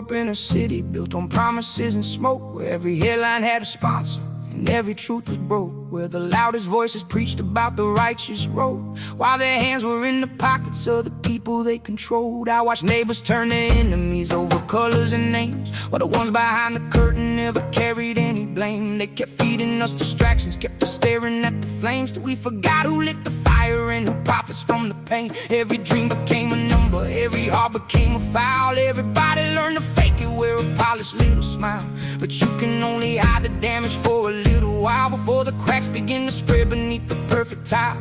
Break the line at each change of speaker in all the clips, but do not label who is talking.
up in a city built on promises and smoke, where every headline had a sponsor and every truth was broke, where the loudest voices preached about the righteous road, while their hands were in the pockets of the people they controlled. I watched neighbors turn their enemies over colors and names, while the ones behind the curtain never carried any blame. They kept feeding us distractions, kept us staring at the flames, till we forgot who lit the fire and who profits from the pain. Every dream became a number, every heart became a foul. Everybody learned to fake it, wear a polished little smile, but you can only hide the damage for a little while, before the cracks begin to spread beneath the perfect tile.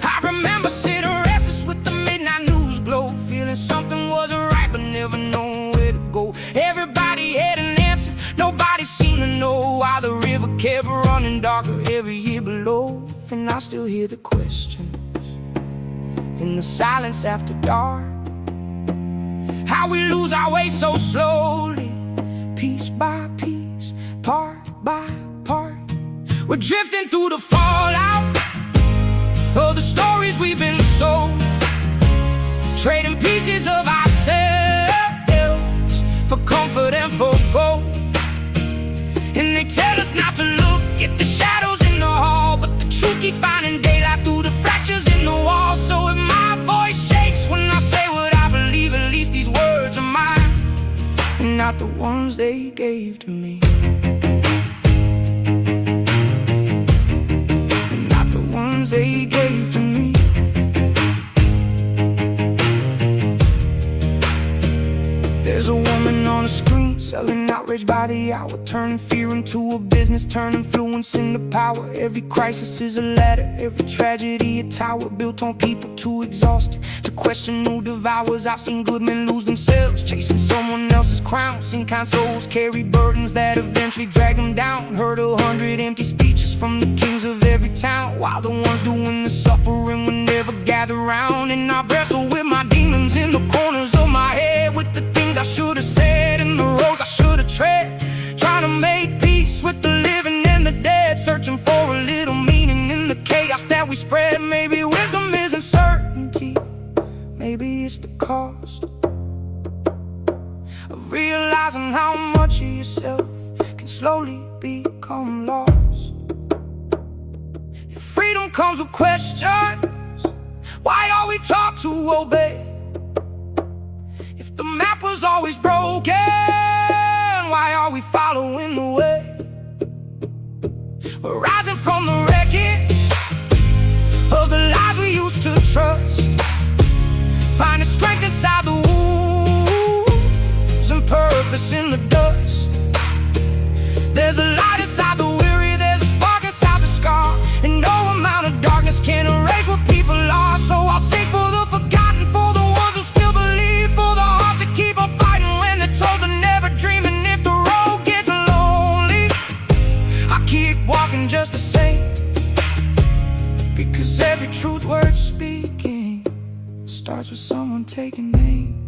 I remember sitting restless with the midnight news glow, feeling something wasn't right but never knowing where to go. Everybody had an answer, nobody seemed to know why the river kept running darker every year below. And I still hear the questions in the silence after dark, how we lose our way so slowly, piece by piece, part by part. We're drifting through the fallout of the stories we've been sold, trading pieces of ourselves for comfort and for gold. And they tell us not to look at the shadows in the hall, but the truth keeps finding daylight through the fractures in the wall. So if my voice shakes when I say what I believe, at least these words are mine and not the ones they gave to me. They gave to me. There's a woman on a screen selling outrage by the hour, turning fear into a business, turning influence into power. Every crisis is a ladder, every tragedy a tower, built on people too exhausted to question who devours. I've seen good men lose themselves, chasing someone else's crown. Seen kind souls carry burdens that eventually drag them down. Heard 100 empty speeches from the kings of every town, while the ones doing the suffering would never gather round. And I wrestle with my demons in the corners of my head, with the things I should have said and the roads I should have tread, trying to make peace with the living and the dead, searching for a little meaning in the chaos that we spread. Maybe wisdom isn't certainty, maybe it's the cost of realizing how much of yourself can slowly become lost. If freedom comes with questions, why are we taught to obey? If the map was always broken, why are we following the way? We're rising from the wreckage of the lies we used to trust, finding strength inside the wounds and purpose in the dust. There's a light inside the weary, there's a spark inside the scar, and no amount of darkness can erase what people are. So I'll sing for the forgotten, for the ones who still believe, for the hearts that keep on fighting when they're told they're never dreaming. If the road gets lonely, I keep walking just the same, because every truth worth speaking starts with someone taking aim.